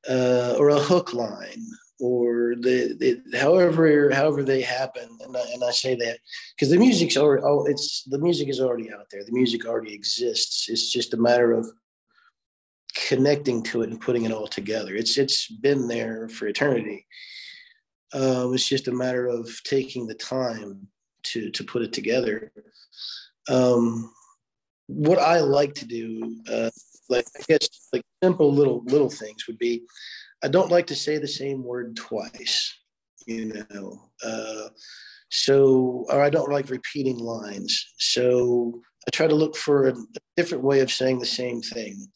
or a hook line, or however they happen. And I say that because the music's already, the music is already out there. The music already exists. It's just a matter of connecting to it and putting it all together. It's been there for eternity. It's just a matter of taking the time to put it together. What I like to do, like I guess like simple little things would be, I don't like to say the same word twice, you know. Or I don't like repeating lines. So I try to look for a different way of saying the same thing.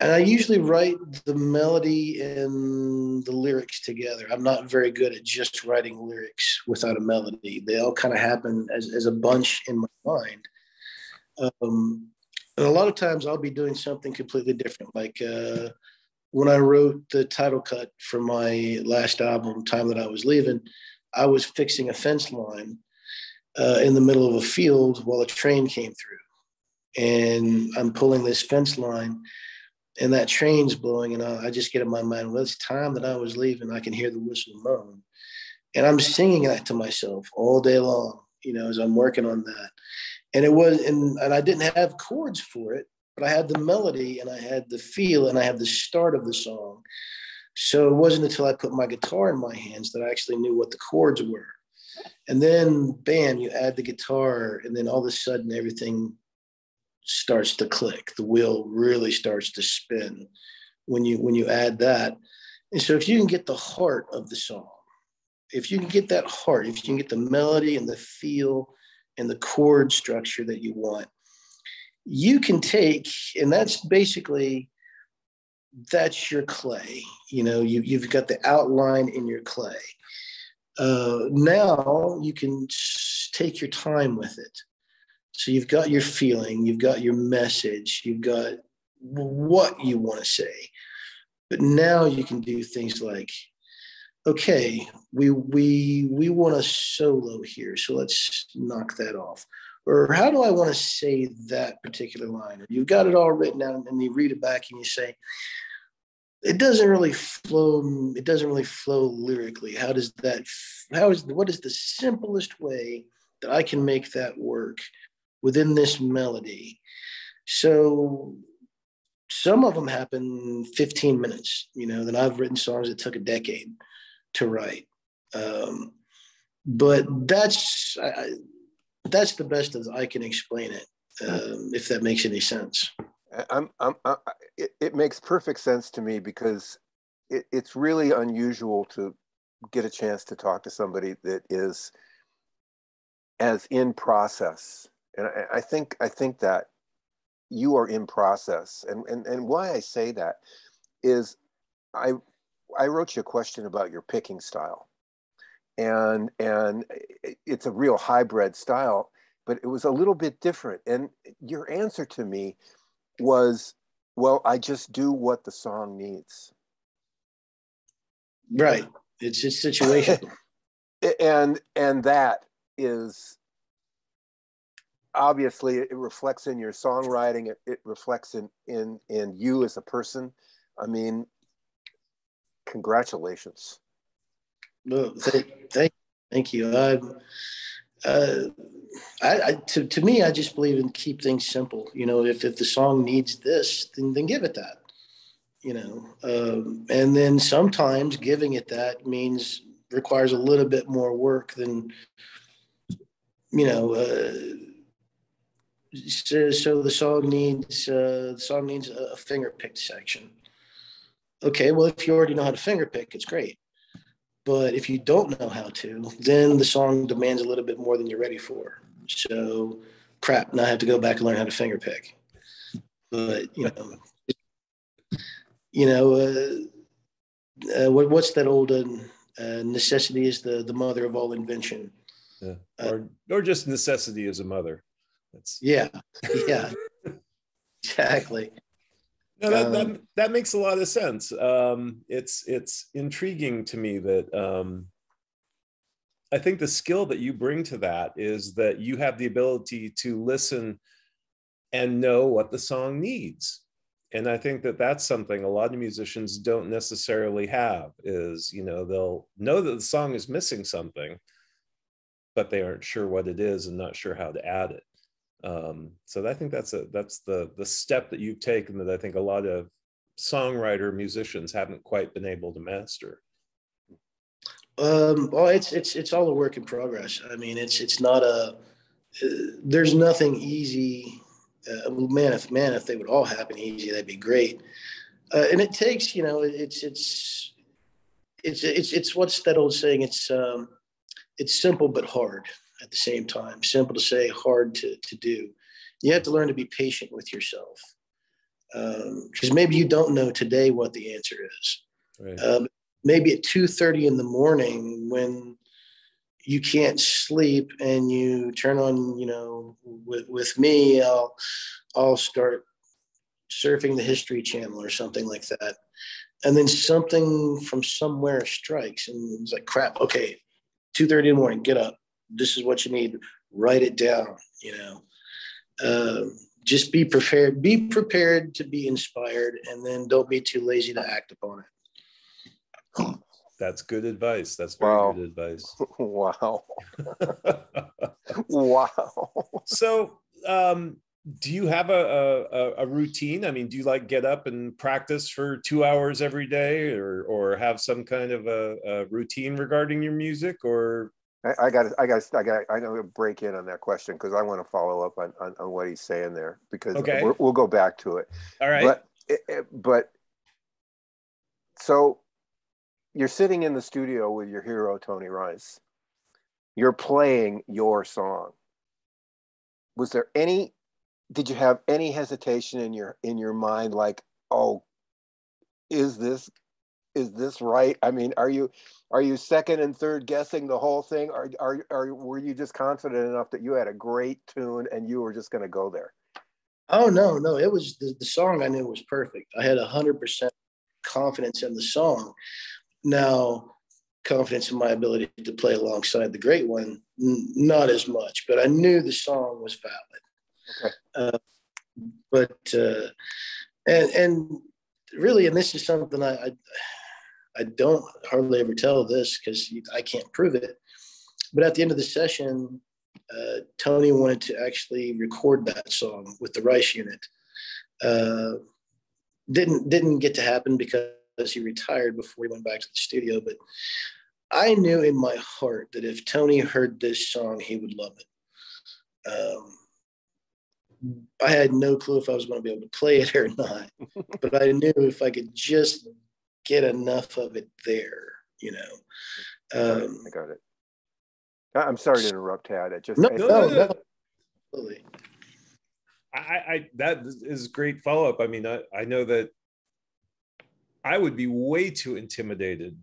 And I usually write the melody and the lyrics together. I'm not very good at just writing lyrics without a melody. They all kind of happen as a bunch in my mind. And a lot of times I'll be doing something completely different. Like when I wrote the title cut for my last album, Time That I Was Leaving, I was fixing a fence line in the middle of a field while a train came through. And I'm pulling this fence line, and that train's blowing, and I just get in my mind, well, it's time that I was leaving. I can hear the whistle moan. And I'm singing that to myself all day long, you know, as I'm working on that. And and I didn't have chords for it, but I had the melody and I had the feel and I had the start of the song. So it wasn't until I put my guitar in my hands that I actually knew what the chords were. And then, bam, you add the guitar, and then all of a sudden everything starts to click. The wheel really starts to spin when you add that. And so if you can get the heart of the song, if you can get that heart, if you can get the melody and the feel and the chord structure that you want, you can take, and that's your clay. You know, you've got the outline in your clay. Now you can take your time with it. So you've got your feeling, you've got your message, you've got what you want to say. But now you can do things like, okay, we want a solo here, so let's knock that off. Or how do I want to say that particular line? Or you've got it all written down, and you read it back and you say, it doesn't really flow. It doesn't really flow lyrically. What is the simplest way that I can make that work within this melody? So some of them happen 15 minutes, you know, then I've written songs that took a decade to write. But that's the best as I can explain it, if that makes any sense. It makes perfect sense to me, because it's really unusual to get a chance to talk to somebody that is as in process. And I think that you are in process. And why I say that is I wrote you a question about your picking style. And it's a real hybrid style, but it was a little bit different. And your answer to me was, well, I just do what the song needs. Right. It's just situational. and that is, obviously it reflects in your songwriting. It reflects in you as a person. I mean, congratulations. Well, thank you. Uh, to me, I just believe in keep things simple. You know, if the song needs this, then give it that. You know, and then sometimes giving it that means requires a little bit more work than, you know. So the song needs a finger picked section. Okay, well, if you already know how to finger pick, it's great. But if you don't know how to, then the song demands a little bit more than you're ready for. So, crap, now I have to go back and learn how to finger pick. But what's that old necessity is the mother of all invention. Yeah. Or just necessity as a mother. Yeah, exactly. No, that makes a lot of sense. It's intriguing to me that I think the skill that you bring to that is that you have the ability to listen and know what the song needs. And I think that that's something a lot of musicians don't necessarily have is, they'll know that the song is missing something, but they aren't sure what it is and not sure how to add it. So I think that's the step that you've taken that I think a lot of songwriter musicians haven't quite been able to master. Well, it's all a work in progress. I mean, it's not there's nothing easy. Man, if they would all happen easy, that'd be great. And it takes, it's what's that old saying? It's simple but hard at the same time. Simple to say, hard to do. You have to learn to be patient with yourself, because maybe you don't know today what the answer is. Right. Maybe at 2:30 in the morning when you can't sleep and you turn on, with me, I'll start surfing the History Channel or something like that. And then something from somewhere strikes and it's like, crap, okay, 2:30 in the morning, get up. This is what you need. Write it down, just be prepared. Be prepared to be inspired, and then don't be too lazy to act upon it. That's good advice. That's very good advice. Wow. Wow. So, do you have a routine? I mean, do you like get up and practice for 2 hours every day, or have some kind of a routine regarding your music? Or I got to break in on that question because I want to follow up on what he's saying there because we'll go back to it. All right. But so you're sitting in the studio with your hero, Tony Rice. You're playing your song. Did you have any hesitation in your mind? Like, oh, is this right? I mean, are you second and third guessing the whole thing? Or were you just confident enough that you had a great tune and you were just going to go there? Oh, no. It was the song I knew was perfect. I had 100% confidence in the song. Now, confidence in my ability to play alongside the great one, not as much, but I knew the song was valid. Okay. And really, and this is something I don't hardly ever tell this because I can't prove it. But at the end of the session, Tony wanted to actually record that song with the Rice unit. Didn't get to happen because he retired before he went back to the studio. But I knew in my heart that if Tony heard this song, he would love it. I had no clue if I was going to be able to play it or not, but I knew if I could just get enough of it there, I got it. I'm sorry to interrupt, Tad. No. Absolutely. That is great follow-up. I mean, I know that I would be way too intimidated.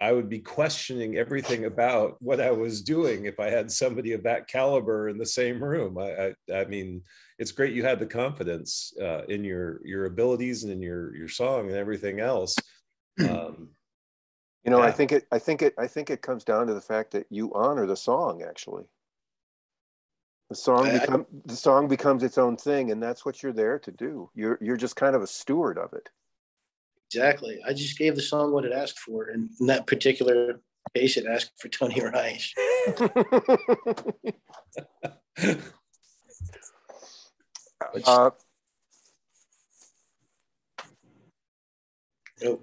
I would be questioning everything about what I was doing if I had somebody of that caliber in the same room. I mean, it's great you had the confidence in your abilities and in your song and everything else. Yeah. I think it comes down to the fact that you honor the song. Actually, the song becomes its own thing, and that's what you're there to do. You're just kind of a steward of it. Exactly. I just gave the song what it asked for in that particular patient ask for Tony Rice.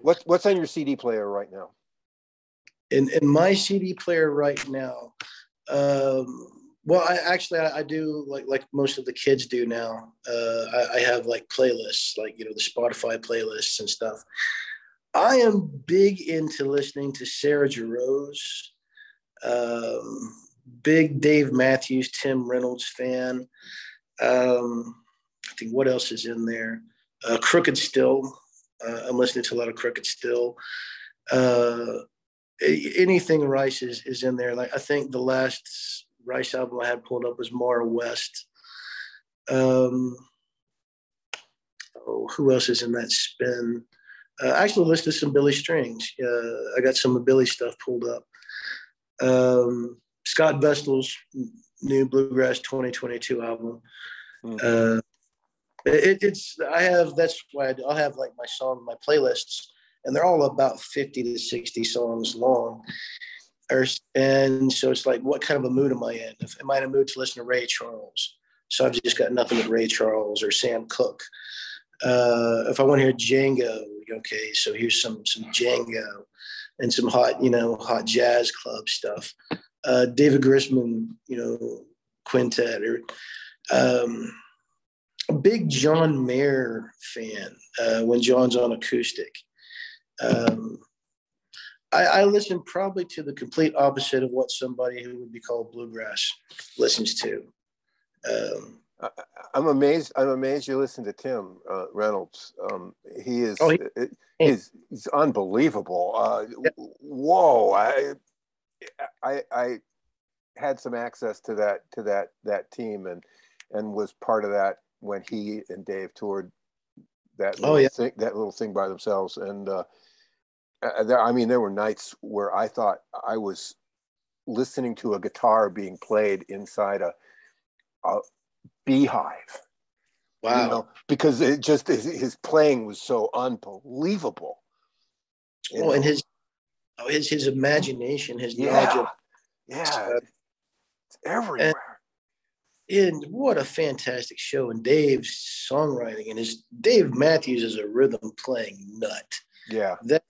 What's on your CD player right now? In my CD player right now, well, I do like most of the kids do now. I have like playlists, like, you know, the Spotify playlists and stuff. I am big into listening to Sarah Jarosz, big Dave Matthews, Tim Reynolds fan. I think what else is in there? Crooked Still. I'm listening to a lot of Crooked Still. Anything Rice is in there. Like, I think the last Rice album I had pulled up was Mara West. Who else is in that spin? Actually, listed some Billy Strings. I got some of Billy stuff pulled up. Scott Vestal's new Bluegrass 2022 album. That's why I'll have like my playlists, and they're all about 50 to 60 songs long. And so it's like, what kind of a mood am I in? Am I in a mood to listen to Ray Charles? So I've just got nothing but Ray Charles or Sam Cooke. If I want to hear Django, okay, so here's some Django and some hot jazz club stuff. David Grisman, quintet, or a big John Mayer fan when John's on acoustic. I listen probably to the complete opposite of what somebody who would be called bluegrass listens to. I'm amazed you listen to Tim Reynolds. He is he's unbelievable. Whoa! I had some access to that team and was part of that when he and Dave toured that little thing by themselves. And there were nights where I thought I was listening to a guitar being played inside a beehive. Wow. Because it just, his playing was so unbelievable. And his imagination, his knowledge of it's everywhere. And what a fantastic show. And Dave's songwriting, and Dave Matthews is a rhythm playing nut. That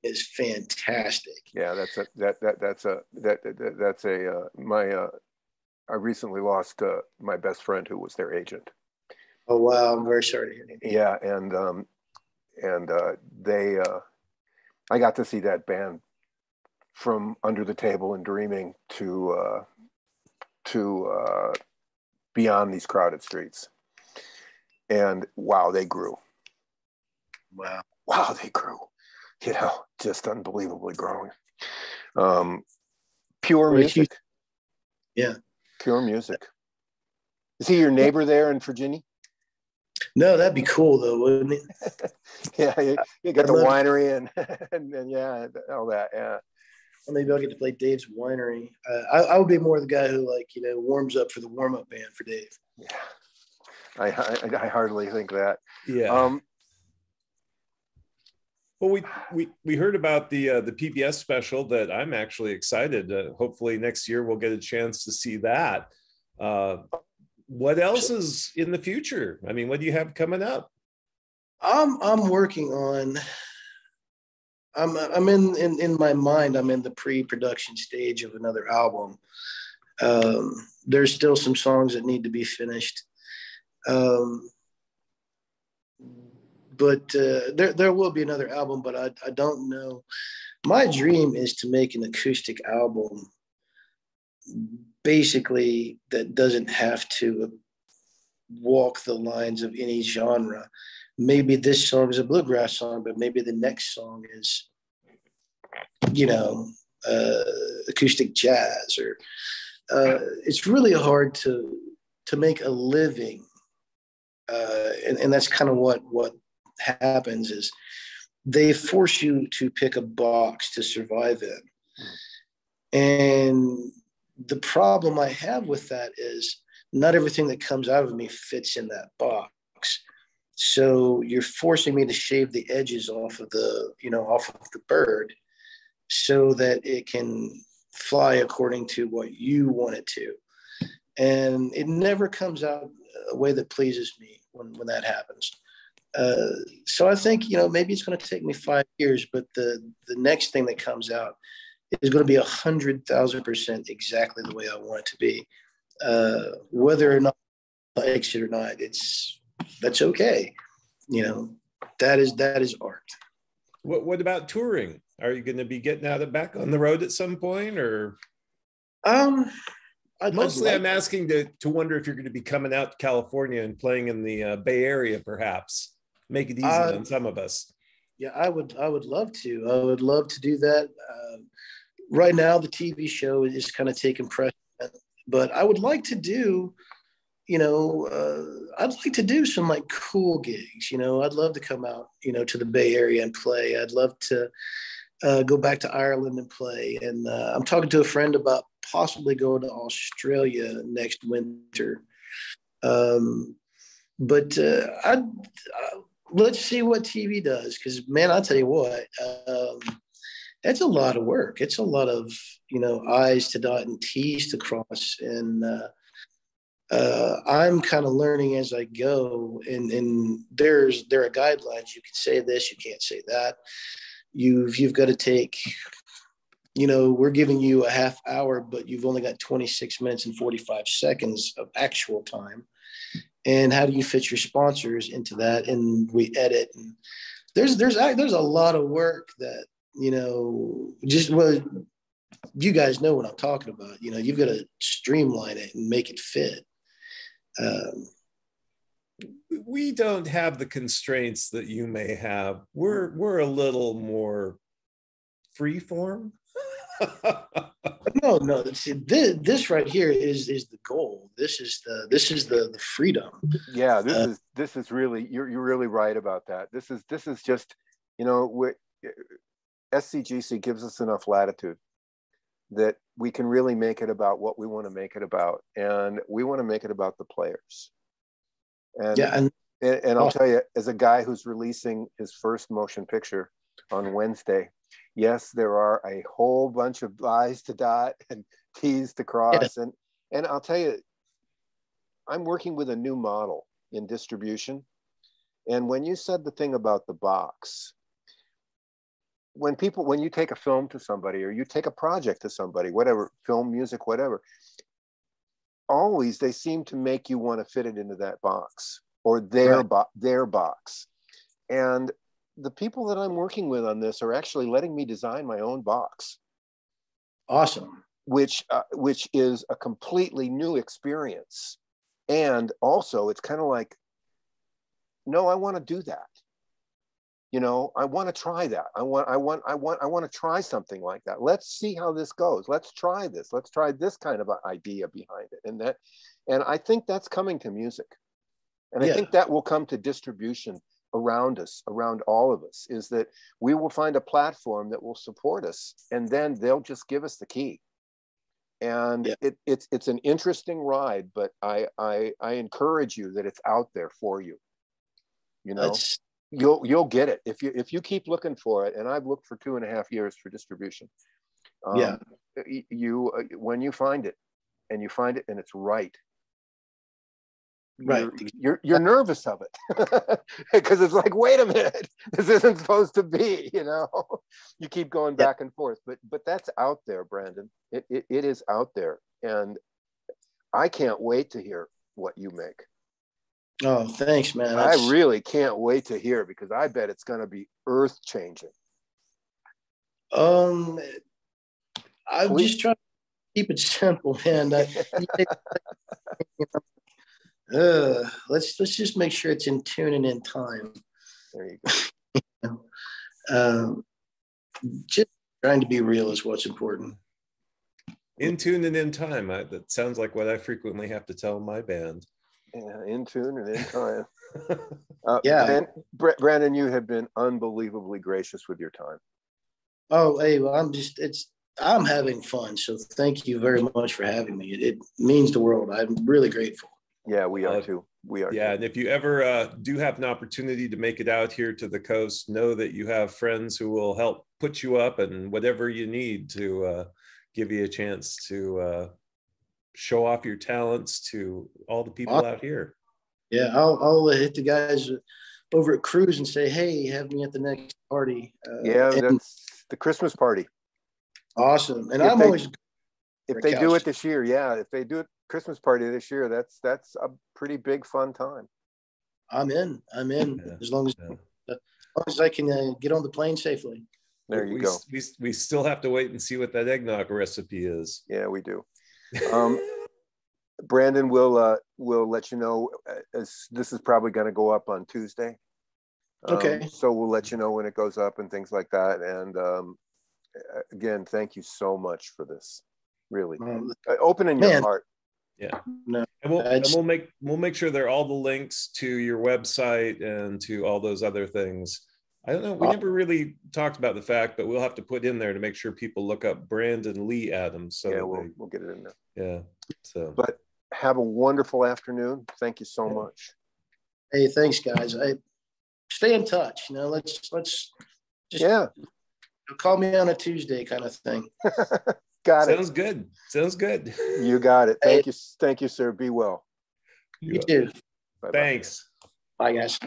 is fantastic. Yeah, I recently lost my best friend who was their agent. Oh wow, I'm very sorry to hear that. Yeah, and I got to see that band from Under the Table and Dreaming to Beyond These Crowded Streets, and wow, they grew. Wow, they grew. Just unbelievably growing. Pure music. Yeah. Pure music. Is he your neighbor there in Virginia? No, that'd be cool though, wouldn't it? Yeah, you got the winery and all that. Yeah. Well, maybe I'll get to play Dave's winery. I would be more the guy who warms up for the warm-up band for Dave. Yeah, I hardly think that. Yeah. Well, we heard about the PBS special that I'm actually excited. Hopefully next year we'll get a chance to see that. What else is in the future? I mean, what do you have coming up? I'm working on. I'm in my mind. I'm in the pre-production stage of another album. There's still some songs that need to be finished. But there will be another album, but I don't know. My dream is to make an acoustic album, basically, that doesn't have to walk the lines of any genre. Maybe this song is a bluegrass song, but maybe the next song is, acoustic jazz. Or it's really hard to make a living, and that's kind of what happens is they force you to pick a box to survive in. And the problem I have with that is not everything that comes out of me fits in that box. So you're forcing me to shave the edges off of the bird. so that it can fly according to what you want it to. And it never comes out a way that pleases me when that happens. So I think, maybe it's going to take me 5 years, but the next thing that comes out is going to be 100,000% exactly the way I want it to be. Whether or not I likes it or not, that's okay. That is art. What about touring? Are you going to be getting out back on the road at some point, or? Mostly, I'm asking to wonder if you're going to be coming out to California and playing in the Bay Area, perhaps. Make it easy on some of us. Yeah, I would love to. I would love to do that. Right now, the TV show is kind of taking precedent, but I would like to do, I'd like to do some like cool gigs. I'd love to come out, to the Bay Area and play. I'd love to go back to Ireland and play. And I'm talking to a friend about possibly going to Australia next winter. But let's see what TV does, because, man, I'll tell you what, it's a lot of work. It's a lot of, I's to dot and T's to cross. And I'm kind of learning as I go. And there are guidelines. You can say this, you can't say that. You've got to take, we're giving you a half hour, but you've only got 26 minutes and 45 seconds of actual time. And how do you fit your sponsors into that? And we edit. And there's a lot of work that, just what you guys know what I'm talking about. You've got to streamline it and make it fit. We don't have the constraints that you may have. We're a little more free form. No. See, this right here is the goal. This is the freedom. Yeah, this is really, you're really right about that. This is just, SCGC gives us enough latitude that we can really make it about what we want to make it about, and we want to make it about the players. And yeah, and I'll tell you, as a guy who's releasing his first motion picture on Wednesday, yes, there are a whole bunch of I's to dot and T's to cross. Yeah. And I'll tell you, I'm working with a new model in distribution. And when you said the thing about the box, when you take a film to somebody, or you take a project to somebody, whatever, film, music, whatever, always they seem to make you want to fit it into that box, or their box. And the people that I'm working with on this are actually letting me design my own box. Awesome. Which is a completely new experience. And also it's kind of like, no, I want to do that. I want to try that. I want to try something like that. Let's see how this goes. Let's try this. Let's try this kind of idea behind it. And I think that's coming to music. And I think that will come to distribution around us, around all of us, is that we will find a platform that will support us, and then they'll just give us the key. And it's an interesting ride, but I encourage you that it's out there for you. You'll get it if you keep looking for it. And I've looked for 2.5 years for distribution. When you find it, and it's right. Right. You're nervous of it because it's like, wait a minute, this isn't supposed to be, you keep going back and forth, but that's out there, Brandon. It is out there. And I can't wait to hear what you make. Oh, thanks, man. I really can't wait to hear, because I bet it's going to be earth changing. I'm just trying to keep it simple, man. Let's just make sure it's in tune and in time. There you go. Just trying to be real is what's important. In tune and in time. That sounds like what I frequently have to tell my band. Yeah, in tune and in time. Yeah, Brandon, you have been unbelievably gracious with your time. Oh, hey, well, I'm having fun. So thank you very much for having me. It means the world. I'm really grateful. Yeah, we are too. we are. Yeah, and if you ever do have an opportunity to make it out here to the coast, know that you have friends who will help put you up and whatever you need to give you a chance to show off your talents to all the people out here. Yeah, I'll hit the guys over at Cruz and say, hey, have me at the next party. That's the Christmas party. Awesome. And I'm always, if they do it this year, if they do it Christmas party this year, that's a pretty big fun time. I'm in. Yeah. As long as I can get on the plane safely. There you go. We still have to wait and see what that eggnog recipe is. Yeah, we do. Brandon will let you know, as this is probably going to go up on Tuesday. Okay. So we'll let you know when it goes up and things like that. And again, thank you so much for this. Really, opening your heart. Yeah. No, and we'll make sure there are all the links to your website and to all those other things. I don't know. We never really talked about the fact, but we'll have to put in there to make sure people look up Brandon Lee Adams. So yeah, we'll get it in there. Yeah. So, but have a wonderful afternoon. Thank you so much. Hey, thanks, guys. I stay in touch. You know, let's just call me on a Tuesday kind of thing. Got it. Sounds good. Sounds good. You got it. Thank you, sir. Be well. You too. Bye-bye. Thanks. Bye, guys.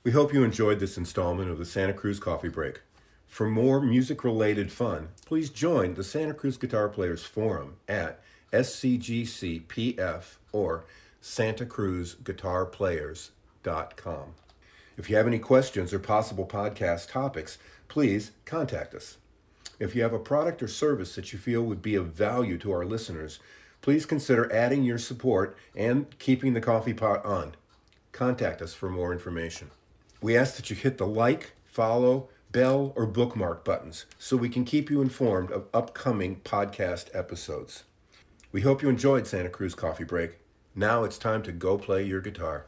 We hope you enjoyed this installment of the Santa Cruz Coffee Break. For more music-related fun, please join the Santa Cruz Guitar Players Forum at SCGCPF or santacruzguitarplayers.com. If you have any questions or possible podcast topics, please contact us. If you have a product or service that you feel would be of value to our listeners, please consider adding your support and keeping the coffee pot on. Contact us for more information. We ask that you hit the like, follow, bell, or bookmark buttons so we can keep you informed of upcoming podcast episodes. We hope you enjoyed Santa Cruz Coffee Break. Now it's time to go play your guitar.